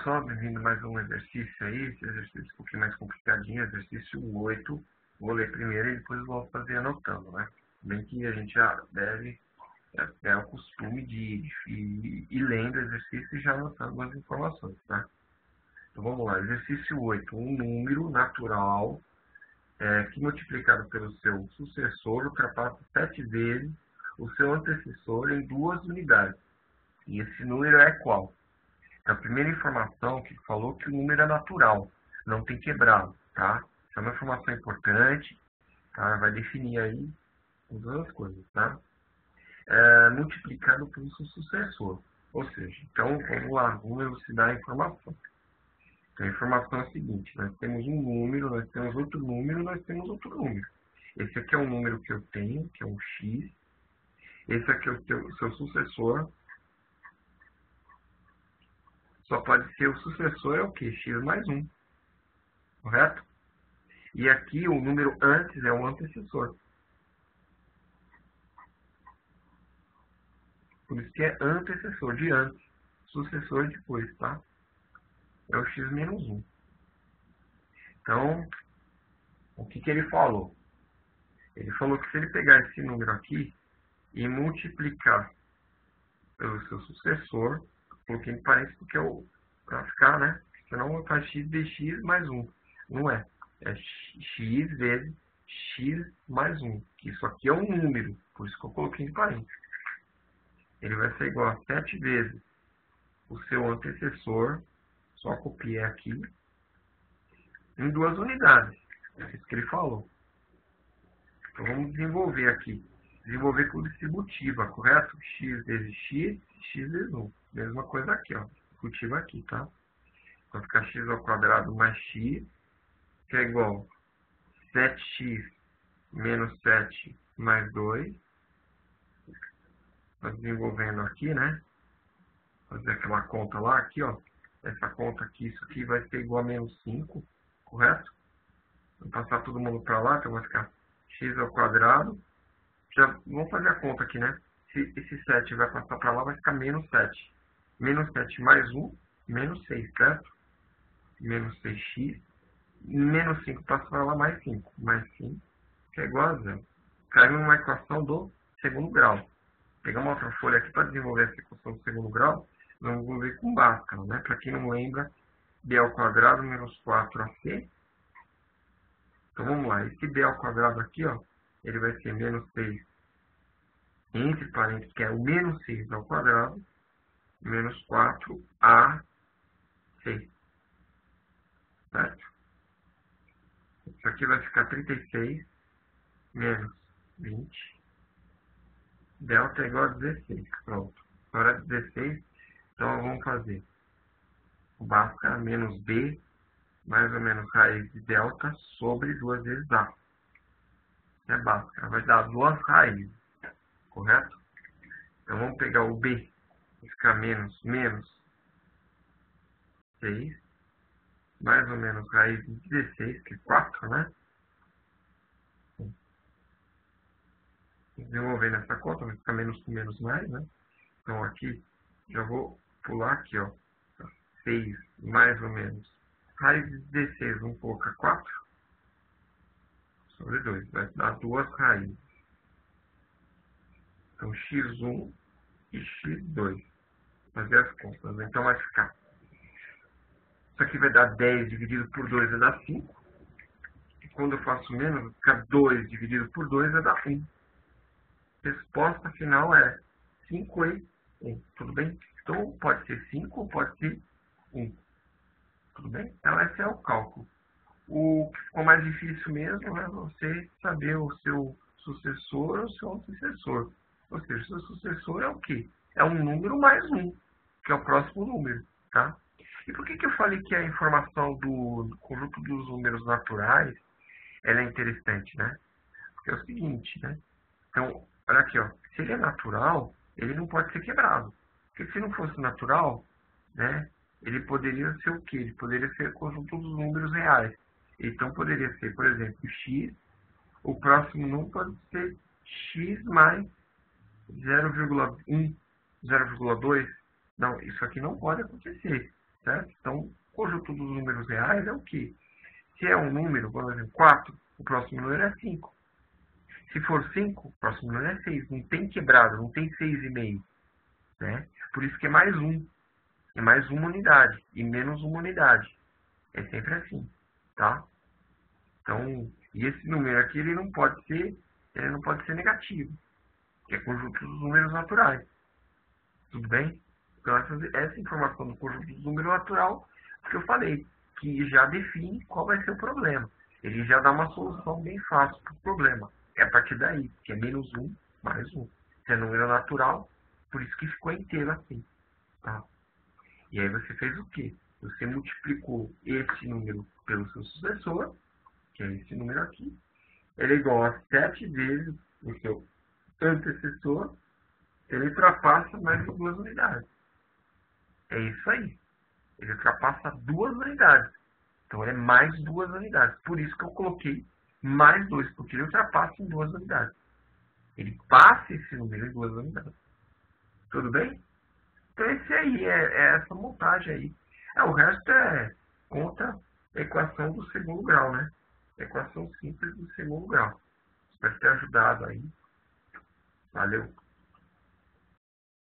pessoal, bem-vindo a mais um exercício aí, esse exercício um pouquinho mais complicadinho, exercício 8. Vou ler primeiro e depois vou fazer anotando, né? Bem que a gente já deve ter o costume de ir lendo o exercício e já anotando as informações, tá? Então vamos lá, exercício 8. Um número natural que multiplicado pelo seu sucessor ultrapassa 7 vezes o seu antecessor em 2 unidades. E esse número é qual? A primeira informação que falou que o número é natural, não tem quebrado, tá? Essa é uma informação importante, tá? Vai definir aí todas as coisas, tá? Multiplicado pelo seu sucessor. Ou seja, então, vamos lá, vamos elucidar a informação. Então, a informação é a seguinte, nós temos um número, nós temos outro número, nós temos outro número. Esse aqui é um número que eu tenho, que é um x. Esse aqui é o seu sucessor. Só pode ser o sucessor é o quê? X mais 1. Correto? E aqui o número antes é o antecessor. Por isso que é antecessor de antes. Sucessor depois, tá? É o x menos 1. Então, o que ele falou? Ele falou que se ele pegar esse número aqui e multiplicar pelo seu sucessor, coloquei em parênteses porque para ficar, né? Senão faz x dx mais 1. Não é. É x vezes x mais 1. Isso aqui é um número, por isso que eu coloquei em parênteses. Ele vai ser igual a 7 vezes o seu antecessor, só copiei aqui, em 2 unidades. É isso que ele falou. Então vamos desenvolver aqui. Desenvolver com distributiva, correto? X vezes x, x vezes 1. Mesma coisa aqui, ó. Distributiva aqui, tá? Então fica x ao quadrado mais x, que é igual a 7x menos 7 mais 2. Estou desenvolvendo aqui, né? Fazer aquela conta lá, aqui, ó. Essa conta aqui, isso aqui vai ser igual a menos 5, correto? Vou passar todo mundo para lá, então vai ficar x ao quadrado. Já vamos fazer a conta aqui, né? Se esse 7 vai passar para lá, vai ficar menos 7. Menos 7 mais 1, menos 6, certo? Menos 6x. Menos 5 passa para lá, mais 5. Mais 5, que é igual a 0. Caiu uma equação do segundo grau. Pegar uma outra folha aqui para desenvolver essa equação do segundo grau. Vamos desenvolver com Bhaskara, né? Para quem não lembra, b ao quadrado menos 4ac. Então vamos lá. Esse b ao quadrado aqui, ó, ele vai ser menos 6, entre parênteses, que é o menos 6 ao quadrado, menos 4ac. Certo? Isso aqui vai ficar 36 menos 20. Delta é igual a 16. Pronto. Agora é 16. Então vamos fazer o Bhaskara menos b, mais ou menos raiz de delta, sobre 2 vezes a. É Bhaskara. Vai dar 2 raízes. Correto? Então vamos pegar o b, vai ficar menos 6, mais ou menos raiz de 16, que é 4, né? Desenvolvendo essa conta, vai ficar menos com menos mais, né? Então aqui, já vou pular aqui, ó. 6 mais ou menos raiz de 16, vamos colocar 4 sobre 2. Vai dar 2 raízes. Então x1 e x2. Fazer as contas. Então vai ficar. Isso aqui vai dar 10 dividido por 2 vai dar 5. E quando eu faço menos, vai ficar 2 dividido por 2 vai dar 1. Resposta final é 5 e 1. Tudo bem? Então pode ser 5 ou pode ser 1. Tudo bem? Então esse é o cálculo. O que ficou mais difícil mesmo é você saber o seu sucessor ou o seu antecessor. Ou seja, o seu sucessor é o quê? É um número mais 1, que é o próximo número, tá? E por que eu falei que a informação do conjunto dos números naturais ela é interessante, né? Porque é o seguinte, né? Então, olha aqui, ó. Se ele é natural, ele não pode ser quebrado. Porque se não fosse natural, né? Ele poderia ser o quê? Ele poderia ser o conjunto dos números reais. Então, poderia ser, por exemplo, x. O próximo número pode ser x mais 0,1, 0,2. Não, isso aqui não pode acontecer, certo? Então, reais é o quê? Se é um número, por exemplo, 4, o próximo número é 5. Se for 5, o próximo número é 6. Não tem quebrado, não tem 6,5. Né? Por isso que é mais 1. É mais uma unidade e menos uma unidade. É sempre assim, tá? Então, e esse número aqui ele não pode ser negativo, que é conjunto dos números naturais. Tudo bem? Então essa informação do conjunto dos números natural, que eu falei, que já define qual vai ser o problema. Ele já dá uma solução bem fácil para o problema. É a partir daí, que é menos 1 mais 1. Se é número natural, por isso que ficou inteiro assim, tá? E aí você fez o quê? Você multiplicou esse número pelo seu sucessor, que é esse número aqui. Ele é igual a 7 vezes o seu antecessor. Ele ultrapassa mais de 2 unidades. É isso aí. Ele ultrapassa 2 unidades. Então ele é mais 2 unidades. Por isso que eu coloquei mais 2, porque ele ultrapassa em 2 unidades. Ele passa esse número em 2 unidades. Tudo bem? Então esse aí é essa montagem aí. O resto é conta a equação do segundo grau, né? Equação simples do segundo grau. Espero ter ajudado aí. Valeu.